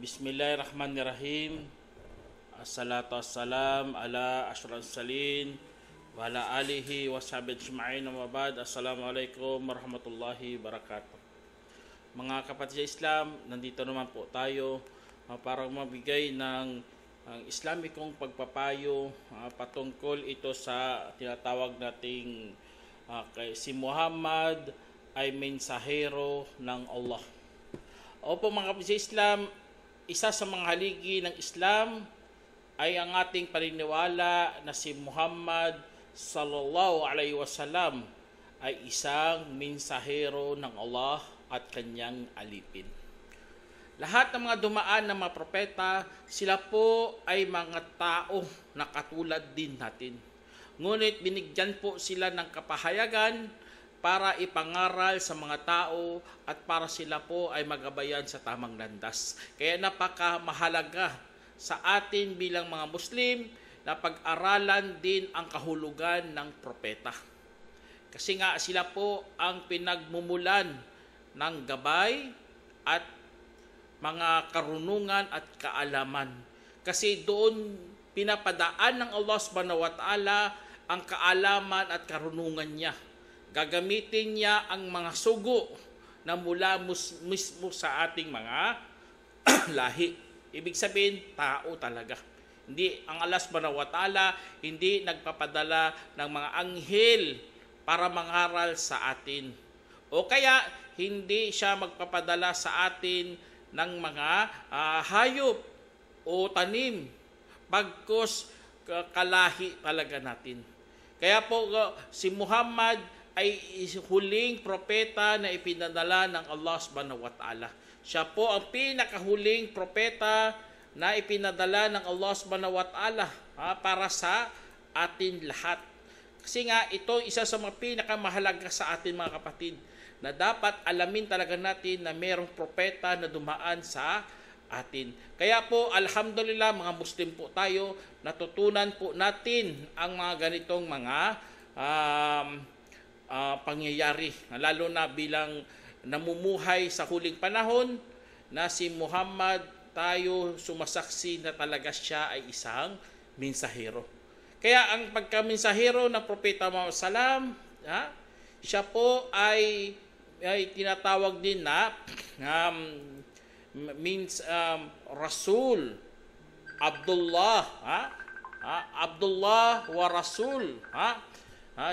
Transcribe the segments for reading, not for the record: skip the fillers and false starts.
Bismillahirrahmanirrahim. Assalatu wassalam ala asyrafil salin wa ala alihi wa sahbihi ajma'in wa ba'd. Assalamualaikum warahmatullahi wabarakatuh. Mga kapatid sa Islam, nandito naman po tayo para magbigay ng Islamikong pagpapayo patungkol ito sa tinatawag nating si Muhammad ay mensahero ng Allah. Opo mga kapatid sa Islam, isa sa mga haligi ng Islam ay ang ating paniniwala na si Muhammad sallallahu alaihi wasallam ay isang mensahero ng Allah at kanyang alipin. Lahat ng mga dumaan ng mga propeta, sila po ay mga tao na katulad din natin. Ngunit binigyan po sila ng kapahayagan para ipangaral sa mga tao at para sila po ay magabayan sa tamang landas. Kaya napakamahalaga sa atin bilang mga Muslim na pag-aralan din ang kahulugan ng propeta. Kasi nga sila po ang pinagmumulan ng gabay at mga karunungan at kaalaman. Kasi doon pinapadaan ng Allah subhanahu wa ta'ala ang kaalaman at karunungan niya. Gagamitin niya ang mga sugo na mula mismo sa ating mga lahi. Ibig sabihin, tao talaga. Hindi, ang Allah subhanahu wa ta'ala hindi nagpapadala ng mga anghel para mangaral sa atin. O kaya, hindi siya magpapadala sa atin ng mga hayop o tanim. Bagkus kalahi talaga natin. Kaya po, si Muhammad ay huling propeta na ipinadala ng Allah subhanahu wa ta'ala. Siya po ang pinakahuling propeta na ipinadala ng Allah subhanahu wa ta'ala para sa atin lahat. Kasi nga ito isa sa mga pinakamahalaga sa atin mga kapatid na dapat alamin talaga natin na mayroong propeta na dumaan sa atin. Kaya po alhamdulillah mga Muslim po tayo, natutunan po natin ang mga ganitong mga pangyayari, lalo na bilang namumuhay sa huling panahon na si Muhammad, tayo sumasaksi na talaga siya ay isang mensahero. Kaya ang pagka-mensahero ng Propeta Muhammad sallam, siya po ay tinatawag din na Rasul, Abdullah, Abdullah wa Rasul,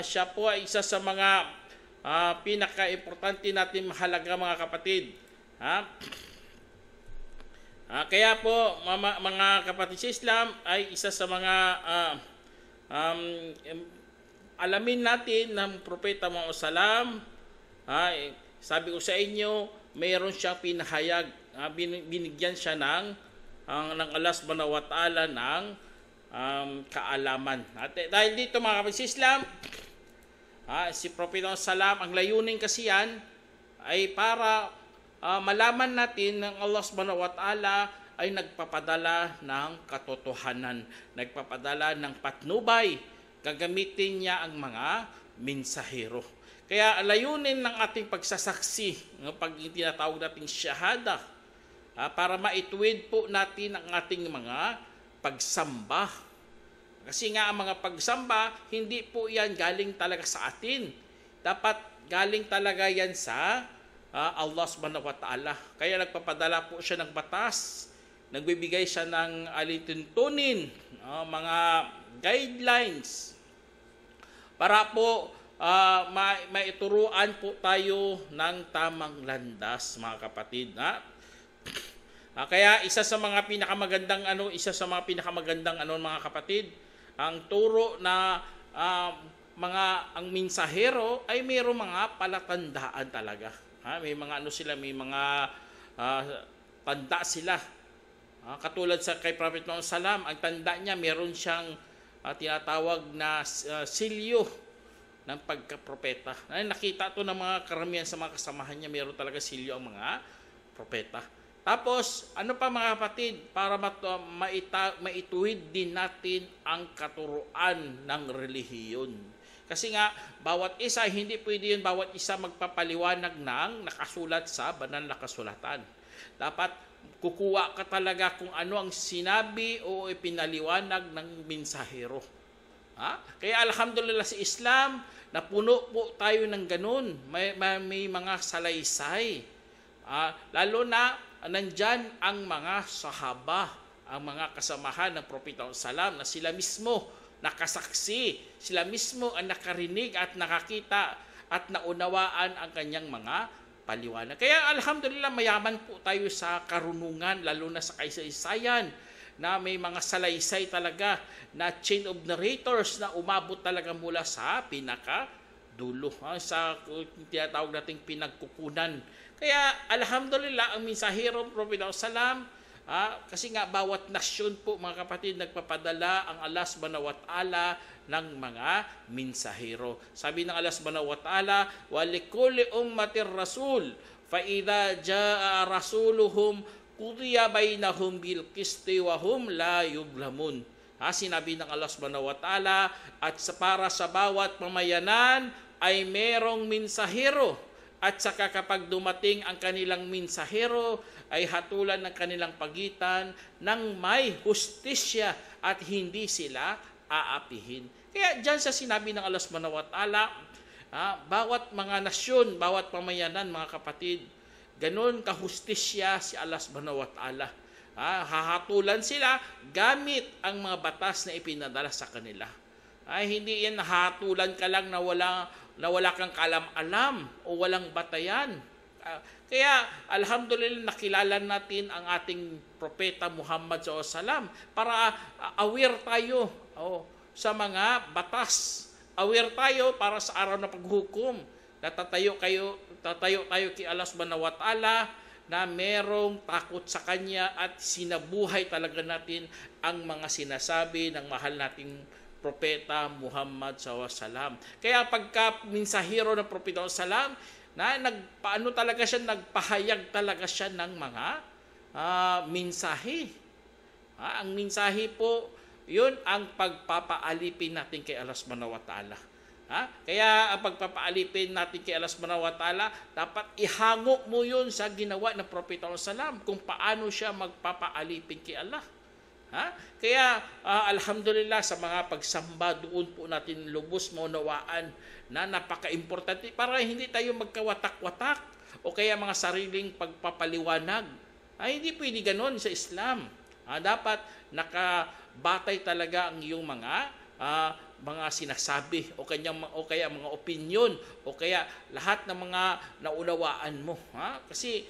siya po ay isa sa mga pinaka-importante natin mahalaga mga kapatid. Kaya po mga kapatid sa Islam ay isa sa mga alamin natin ng Propeta Muhammad sallam. Sabi ko sa inyo, mayroon siyang pinahayag, binigyan siya ng Allah subhanahu wa ta'ala ng kaalaman. At dahil dito mga kapatid sa Islam, si Propeta Salam, ang layunin kasi yan ay para malaman natin ng Allah subhanahu wa ta'ala ay nagpapadala ng katotohanan, nagpapadala ng patnubay, gagamitin niya ang mga mensahero. Kaya layunin ng ating pagsasaksi, pag tinatawag nating syahada, para maituwid po natin ang ating mga pagsamba. Kasi nga ang mga pagsamba, hindi po yan galing talaga sa atin. Dapat galing talaga yan sa Allah subhanahu wa ta'ala. Kaya nagpapadala po siya ng batas. Nagbibigay siya ng alituntunin, mga guidelines para po maituruan po tayo ng tamang landas mga kapatid. Kaya isa sa mga pinakamagandang mga kapatid, ang turo na ang mensahero ay mayroong mga palatandaan talaga. May mga may mga tanda sila. Katulad sa kay Prophet Muhammad sallam, ang tanda niya mayroon siyang tinatawag na silyo ng pagkapropeta. Ay, nakita to ng mga karamihan sa mga kasamahan niya, meron talaga silyo ang mga propeta. Tapos, ano pa mga kapatid, para maituwid din natin ang katuruan ng relihiyon. Kasi nga, bawat isa, hindi pwede yun, bawat isa magpapaliwanag ng nakasulat sa banal na kasulatan. Dapat kukuha ka talaga kung ano ang sinabi o ipinaliwanag ng mensahero. Kaya alhamdulillah sa Islam, napuno po tayo ng ganun. May mga salaysay. Lalo na nandyan ang mga sahaba, ang mga kasamahan ng Propeta Salam na sila mismo nakasaksi, sila mismo ang nakarinig at nakakita at naunawaan ang kanyang mga paliwanag. Kaya alhamdulillah mayaman po tayo sa karunungan, lalo na sa kaysaysayan, na may mga salaysay talaga na chain of narrators na umabot talaga mula sa pinakadulo, sa tinatawag nating pinagkukunan. Kaya alhamdulillah ang mensahero Propeta Salam, kasi nga bawat nasyon po mga kapatid nagpapadala ang Allah subhanahu wa ta'ala ng mga mensahero. Sabi ng Allah subhanahu wa ta'ala, wa likulli ummatir rasul fa idza jaa rasuluhum qudiya bainahum bil qisti wa hum la yublamun. Sinabi ng Allah subhanahu wa ta'ala, at para sa bawat pamayanan ay merong mensahero, at saka kapag dumating ang kanilang mensahero ay hatulan ng kanilang pagitan ng may hustisya at hindi sila aapihin. Kaya dyan sa sinabi ng Allah subhanahu wa ta'ala, bawat mga nasyon, bawat pamayanan mga kapatid, ganun kahustisya si Allah subhanahu wa ta'ala. Hahatulan sila gamit ang mga batas na ipinadala sa kanila. Hindi yan hahatulan ka lang na wala kang kalam-alam o walang batayan. Kaya alhamdulillah nakilala natin ang ating propeta Muhammad SAW para aware tayo sa mga batas. Aware tayo para sa araw na paghukom. Tatayo tayo kay Allah subhanahu wa ta'ala na merong takot sa Kanya at sinabuhay talaga natin ang mga sinasabi ng mahal nating propeta Muhammad SAW. Kaya pagka mensahero ng Propeta SAW, nagpahayag talaga siya ng mga mensahe. Ang mensahe po, yun ang pagpapaalipin natin kay Allah subhanahu wa ta'ala. Kaya ang pagpapaalipin natin kay Allah subhanahu wa ta'ala, dapat ihango mo yun sa ginawa ng Propeta SAW kung paano siya magpapaalipin kay Allah. Kaya alhamdulillah sa mga pagsamba doon po natin lubos maunawaan na napaka-importante para hindi tayo magkawatak-watak o kaya mga sariling pagpapaliwanag. Hindi pwede ganon sa Islam. Dapat nakabatay talaga ang iyong mga sinasabi o kaya mga opinion o kaya lahat ng mga naunawaan mo. Kasi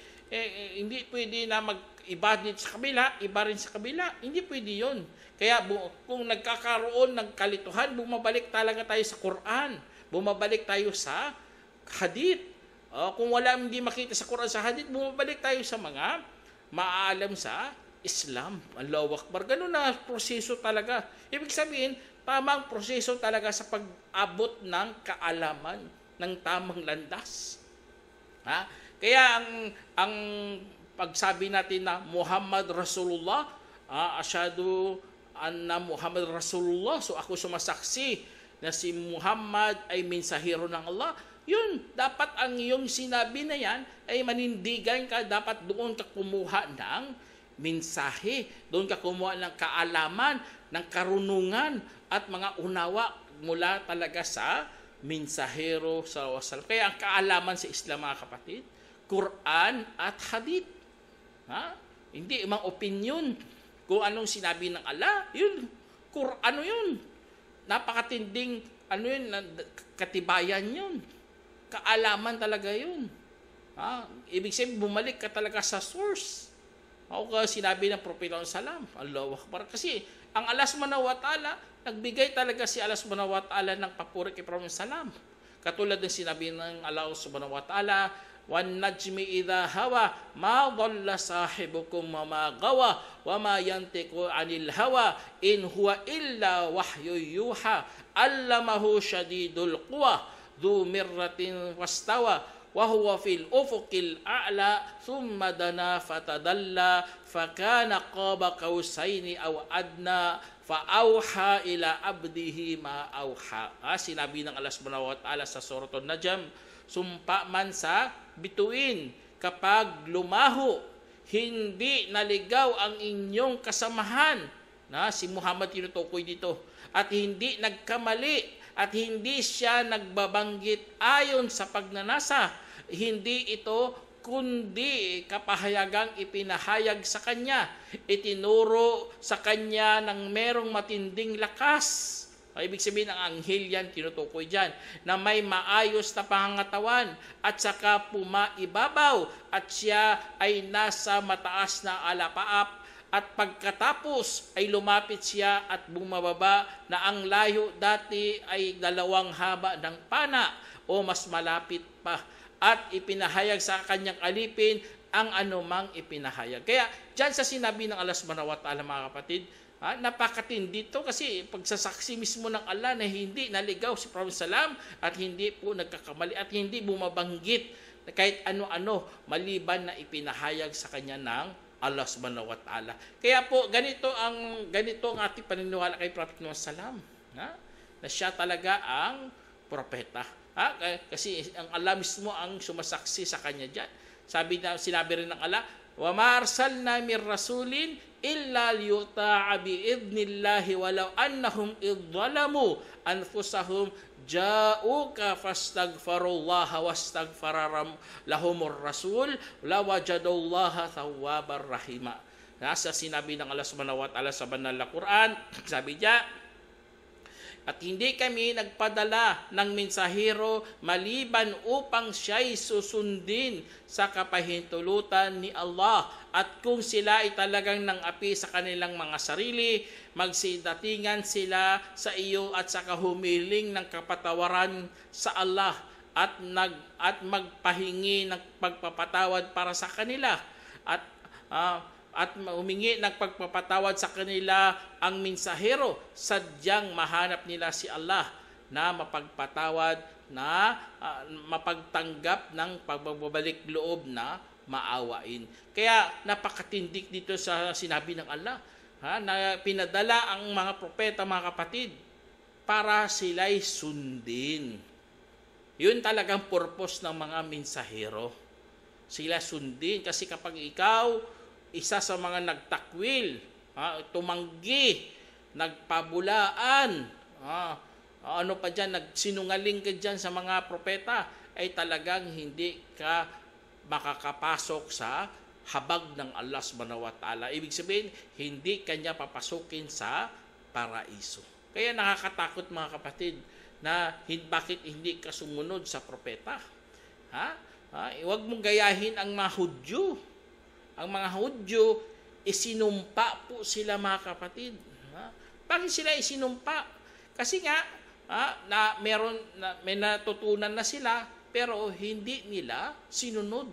hindi pwede na iba din sa kabila, iba rin sa kabila. Hindi pwede yun. Kaya kung nagkakaroon ng kalituhan, bumabalik talaga tayo sa Quran. Bumabalik tayo sa hadith. Kung hindi makita sa Quran sa hadith, bumabalik tayo sa mga maaalam sa Islam. Allahu Akbar. Ganun na proseso talaga. Ibig sabihin, tamang proseso talaga sa pag-abot ng kaalaman ng tamang landas. Kaya ang pagsabi natin na Muhammad Rasulullah, asyhadu anna Muhammad Rasulullah, so ako sumasaksi na si Muhammad ay mensahero ng Allah, yun, dapat ang iyong sinabi na yan ay manindigan ka, dapat doon ka kumuha ng mensahe, doon ka kumuha ng kaalaman, ng karunungan at mga unawa mula talaga sa mensahero sa wasallam. Kaya ang kaalaman sa Islam mga kapatid, Quran at Hadith. Hindi mang opinion. Kung anong sinabi ng Allah, yun. Ano yun? Napakatinding, katibayan yun. Kaalaman talaga yun. Ibig sabihin, bumalik ka talaga sa source. O sinabi ng Propeta Salam, Allahu Akbar. Kasi ang Allah subhanahu wa ta'ala, nagbigay talaga si Allah subhanahu wa ta'ala ng papuri kay Propeta Salam. Katulad ng sinabi ng Allah subhanahu wa ta'ala, wan najmi idha hawa ma dhalla sahibukum wa ma gawa wa ma yantiqu 'anil hawa in huwa illa wahyu yuha allamahu syadidul quwa dzu mirratin wastawa wa huwa fil ufuqil a'la thumma dana fatadalla fakana qaba qausaini aw adna fa auha ila abdihi ma auha. Sinabi ng Allah subhanahu wa ta'ala sa Suratul Najm, sumpa man sa bituin kapag lumaho, hindi naligaw ang inyong kasamahan, na si Muhammad tinutukoy dito, at hindi nagkamali at hindi siya nagbabanggit ayon sa pagnanasa, hindi ito kundi kapahayagang ipinahayag sa kanya, itinuro sa kanya ng merong matinding lakas. Ibig sabihin, ang anghel yan, tinutukoy dyan, na may maayos na pangangatawan at saka pumaibabaw at siya ay nasa mataas na alapaap. At pagkatapos ay lumapit siya at bumababa na ang layo dati ay 2 haba ng pana o mas malapit pa. At ipinahayag sa kanyang alipin ang anumang ipinahayag. Kaya dyan sa sinabi ng Allah subhanahu wa ta'ala, mga kapatid, napakatindi dito kasi pagsasaksi mismo ng Allah na hindi naligaw si Prophet Salam at hindi po nagkakamali at hindi bumabanggit kahit ano-ano maliban na ipinahayag sa kanya ng Allah subhanahu wa ta'ala. Kaya po ganito ang ating paniniwala kay Prophet Muhammad Salam, na siya talaga ang propeta. Kasi ang Allah mismo ang sumasaksi sa kanya diyan. Sinabi rin ng Allah, wa ma arsalna mir rasulin illa liyuta'a bi idnillahi walau annahum idzalamu anfusahum ja'uka fastaghfirullaha wastaghfara lahumur rasul lawajadallaha tawwabar rahima. Nasa sinabi ng Allah subhanahu wa ta'ala sa banal na Quran, sabi niya, at hindi kami nagpadala ng mensahero maliban upang siya'y susundin sa kapahintulutan ni Allah. At kung sila ay talagang nang api sa kanilang mga sarili, magsidatingan sila sa iyo at saka humiling ng kapatawaran sa Allah at magpahingi ng pagpapatawad para sa kanila. At humingi ng pagpapatawad sa kanila ang mensahero, sadyang mahanap nila si Allah na mapagpatawad, na mapagtanggap ng pagbabalik loob na maawain. Kaya napakatindik dito sa sinabi ng Allah, na pinadala ang mga propeta, mga kapatid, para sila'y sundin. Yun talagang purpose ng mga mensahero. Sila sundin kasi kapag ikaw isa sa mga nagtakwil, tumanggi, nagpabulaan, ano pa dyan, nagsinungaling ka dyan sa mga propeta, ay talagang hindi ka makakapasok sa habag ng Allah subhanahu wa ta'ala. Ibig sabihin, hindi kanya papasukin sa paraiso. Kaya nakakatakot, mga kapatid, na bakit hindi ka sumunod sa propeta. Huwag mong gayahin ang mga Hudyo. Ang mga Hudyo, isinumpa po sila, mga kapatid. Bakit sila isinumpa? Kasi nga, may natutunan na sila, pero hindi nila sinunod.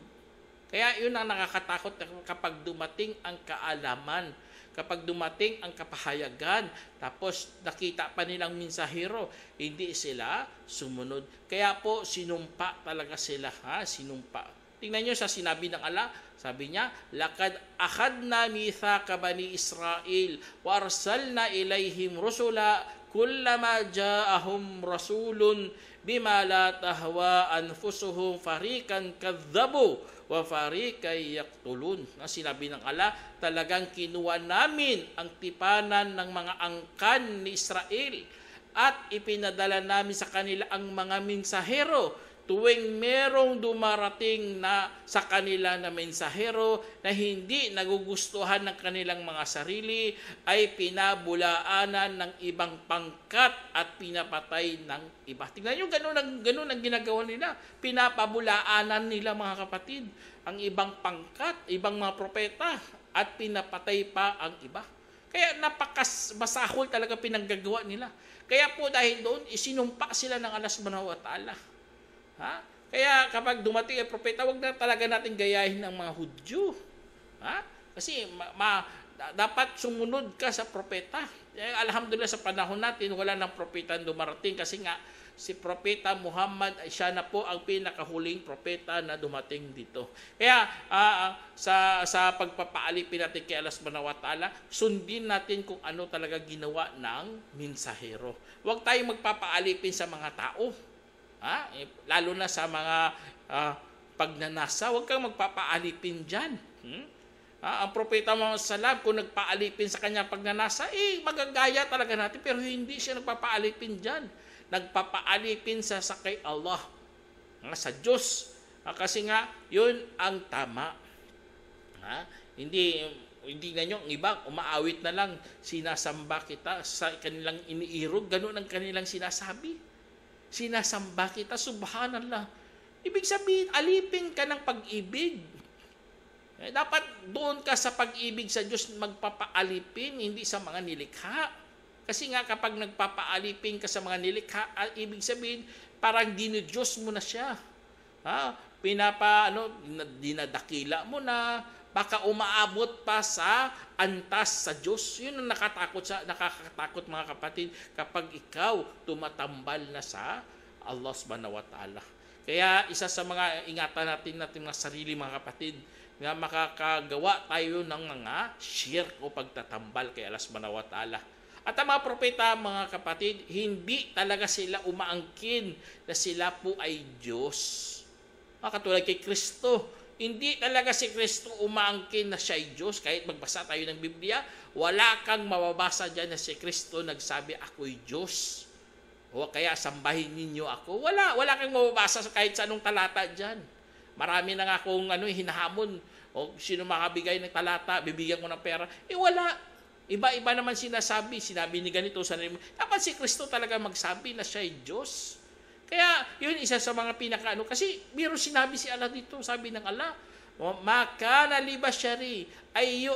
Kaya yun ang nakakatakot kapag dumating ang kaalaman, kapag dumating ang kapahayagan, tapos nakita pa nilang mensahero, hindi sila sumunod. Kaya po, sinumpa talaga sila. Sinumpa. Tingnan nyo sa sinabi ng Allah, sabi niya, laqad akhadna mithaqa bani Israil wa arsalna ilayhim rusula kullama ja'ahum rasulun bima la tahwa anfusuhum fariqan kadzabu wa fariqan yaqtulun. Sinabi ng Allah, talagang kinuha namin ang tipanan ng mga angkan ni Israel at ipinadala namin sa kanila ang mga mensahero. Tuwing merong dumarating na sa kanila na mensahero na hindi nagugustuhan ng kanilang mga sarili, ay pinabulaanan ng ibang pangkat at pinapatay ng iba. Tingnan nyo, ganun ang ginagawa nila. Pinapabulaanan nila, mga kapatid, ang ibang pangkat, ibang mga propeta, at pinapatay pa ang iba. Kaya napakasahol talaga pinanggagawa nila. Kaya po dahil doon, isinumpa sila ng Allah subhanahu wa ta'ala. Kaya kapag dumating ang propeta, wag na talaga natin gayahin ng mga Hudyo. Kasi dapat sumunod ka sa propeta. Alhamdulillah sa panahon natin wala nang propeta dumarating kasi nga si Propeta Muhammad ay siya na po ang pinakahuling propeta na dumating dito. Kaya sa pagpapaalipin natin kay Allah subhanahu wa ta'ala, sundin natin kung ano talaga ginawa ng mensahero. Huwag tayong magpapaalipin sa mga tao. Lalo na sa mga pagnanasa, huwag kang magpapaalipin dyan. Ang Propeta Muhammad sallam, kung nagpaalipin sa kanya pagnanasa, magagaya talaga natin, pero hindi siya nagpapaalipin dyan. Nagpapaalipin sa kay Allah, sa Diyos. Kasi nga, yun ang tama. Hindi na yung iba, umaawit na lang, sinasamba kita sa kanilang iniirog, ganun ang kanilang sinasabi. Sinasamba kita, subhanallah. Ibig sabihin, alipin ka ng pag-ibig. Dapat doon ka sa pag-ibig sa Diyos magpapaalipin, hindi sa mga nilikha. Kasi nga kapag nagpapaalipin ka sa mga nilikha, ibig sabihin, parang dinidiyos mo na siya. Dinadakila mo na, baka umaabot pa sa antas sa Diyos. Yun ang nakakatakot mga kapatid kapag ikaw tumatambal na sa Allah subhanahu wa ta'ala. Kaya isa sa mga ingatan natin mga sarili mga kapatid, nga makakagawa tayo ng mga shirk o pagtatambal kay Allah subhanahu wa ta'ala. At ang mga propeta, mga kapatid, hindi talaga sila umaangkin na sila po ay Diyos. Katulad kay Kristo, hindi talaga si Kristo umaangkin na siya ay Diyos. Kahit magbasa tayo ng Biblia, wala kang mababasa dyan na si Kristo nagsabi, ako'y Diyos. O kaya sambahin ninyo ako. Wala kang mababasa kahit sa anong talata dyan. Marami na nga akong hinahamon. O sino makabigay ng talata, bibigyan ko ng pera. Wala. Iba-iba naman sinabi ni ganito, dapat si Kristo talaga magsabi na siya ay Diyos. Kaya yun isa sa mga kasi biro sinabi si Allah dito, sabi ng Allah, maka na libasyari ay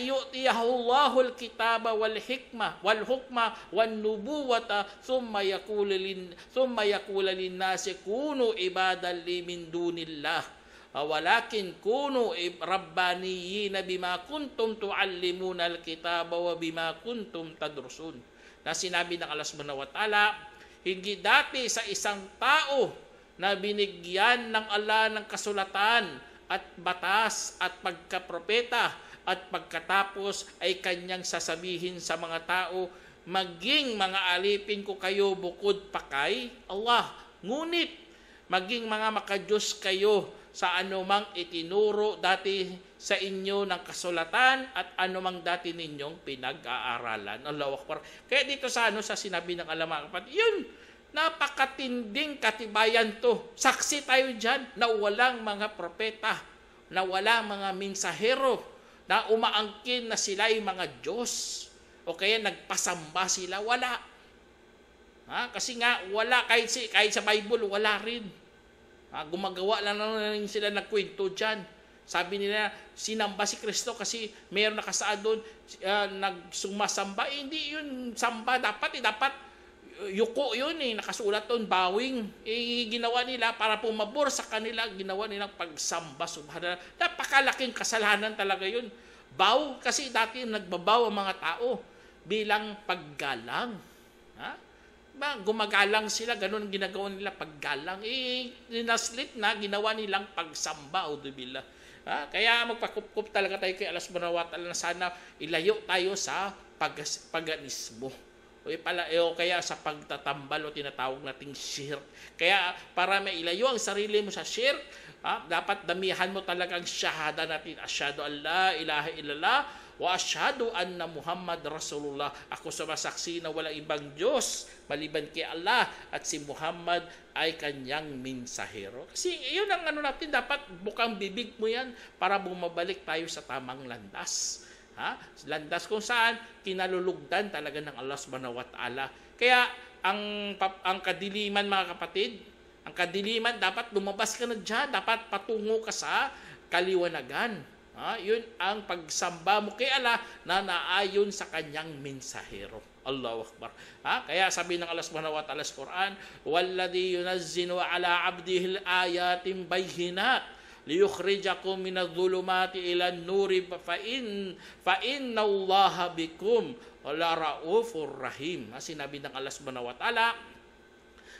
yu'tiyahullahu al-kitaba wal hukma wan nubuwata thumma yaqulu lin nasi kunu ibadan li min dunillah. Walakin kunu rabbaniyina bima kuntum tuallimuna alkitaba wa bima kuntum tadrusun. Na sinabi ng Allah subhanahu wa ta'ala, hindi dati sa isang tao na binigyan ng Allah ng kasulatan at batas at pagkapropeta at pagkatapos ay kanyang sasabihin sa mga tao, maging mga alipin ko kayo bukod pa kay Allah. Ngunit maging mga makadiyos kayo sa anumang itinuro dati sa inyo ng kasulatan at anumang dati ninyong pinag-aaralan. Allahu Akbar. Kaya dito sa sinabi ng Allah mga kapatid, yun, napakatinding katibayan to. Saksi tayo dyan na walang mga propeta, na walang mga mensahero, na umaangkin na sila'y mga Diyos, o kaya nagpasamba sila, wala. Kasi nga, wala, kahit sa Bible, wala rin. Gumagawa lang sila ng kwento dyan. Sabi nila, sinamba si Kristo kasi mayroon nakasaad doon, nagsumasamba. Hindi yun samba. Dapat yuko yun nakasulat doon, bowing. Ginawa nila para pumabor sa kanila, ginawa nilang pagsamba. Subhanallah. Napakalaking kasalanan talaga yun. Bow, kasi dati nagbabaw ang mga tao bilang paggalang. Gumagalang sila, ganun ang ginagawa nila paggalang. Ninaslit na, ginawa nilang pagsamba. Kaya magpakup-kup talaga tayo kay Allah subhanahu wa ta'ala na sana ilayo tayo sa paganismo. O kaya sa pagtatambal o tinatawag nating shirk. Kaya para mailayo ang sarili mo sa shirk, dapat damihan mo talagang syahada natin. Asyhadu an la ilaha illallah wa asyhadu anna Muhammad Rasulullah. Ako sumasaksi na walang ibang Diyos maliban kay Allah at si Muhammad ay kanyang mensahero. Kasi yun ang natin, dapat bukang bibig mo yan para bumabalik tayo sa tamang landas. Landas kung saan kinalulugdan talaga ng Allah subhanahu wa ta'ala. Kaya ang kadiliman mga kapatid, ang kadiliman dapat lumabas ka na dyan, dapat patungo ka sa kaliwanagan. Yun ang pagsamba mo kay Allah na naayon sa kanyang mensahero. Allahu Akbar. Kaya sabi ng Allah subhanahu wa ta'ala sa Quran, "Walladhi yunazzilu ala 'abdihi al-ayatin bayyinat liyukhrijakum minadh-dhulumati ila an-nuri fa innallaha bikum la-raufur rahim. Sinabi ng Allah Subhanahu wa Ta'ala,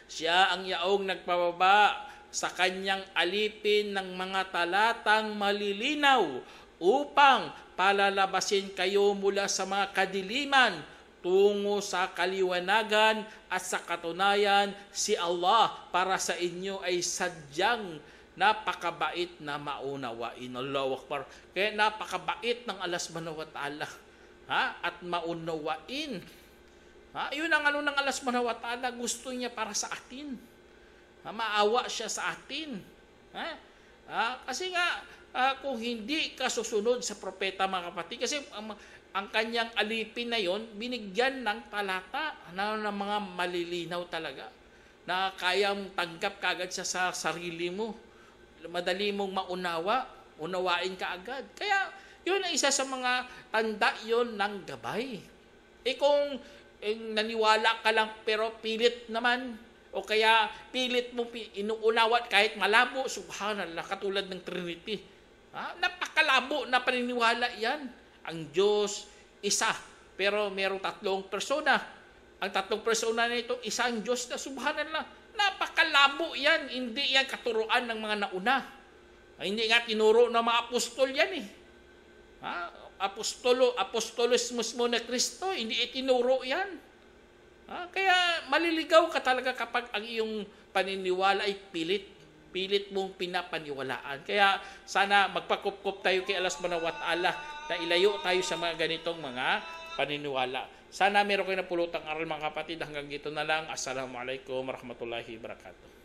siya ang yaong nagpababa sa kanyang alipin ng mga talatang malilinaw upang palalabasin kayo mula sa mga kadiliman tungo sa kaliwanagan, at sa katunayan si Allah para sa inyo ay sadyang napakabait na maunawain. Allahu Akbar. Kaya napakabait ng Allah Subhanahu wa Ta'ala, at maunawain. Yun ang ng Allah Subhanahu wa Ta'ala, gusto niya para sa atin. Maawa siya sa atin. Kasi nga, kung hindi ka susunod sa propeta, mga kapatid, kasi ang kanyang alipin na yon, binigyan ng talata na mga malilinaw talaga, na kayang tanggap kagad sa sarili mo. Madali mong unawain ka agad. Kaya, yun ang isa sa mga tanda yon ng gabay. Kung naniwala ka lang pero pilit naman, o kaya pilit mo inuunawat kahit malabo, subhanallah, katulad ng Trinity. Napakalabo na paniniwala yan. Ang Diyos, isa, pero merong tatlong persona. Ang tatlong persona na ito, isang Diyos na, subhanallah. Napakalabo yan. Hindi yan katuruan ng mga nauna. Hindi nga tinuro ng mga apostol yan Apostolismus mo na Kristo, hindi itinuro yan. Kaya maliligaw ka talaga kapag ang iyong paniniwala ay pilit mong pinapaniwalaan. Kaya sana magpakupkup tayo kay Allah Subhanahu wa Ta'ala na ilayo tayo sa mga ganitong mga paniniwala. Sana meron kayo napulutang aral, mga kapatid. Hanggang dito na lang. Assalamualaikum warahmatullahi wabarakatuh.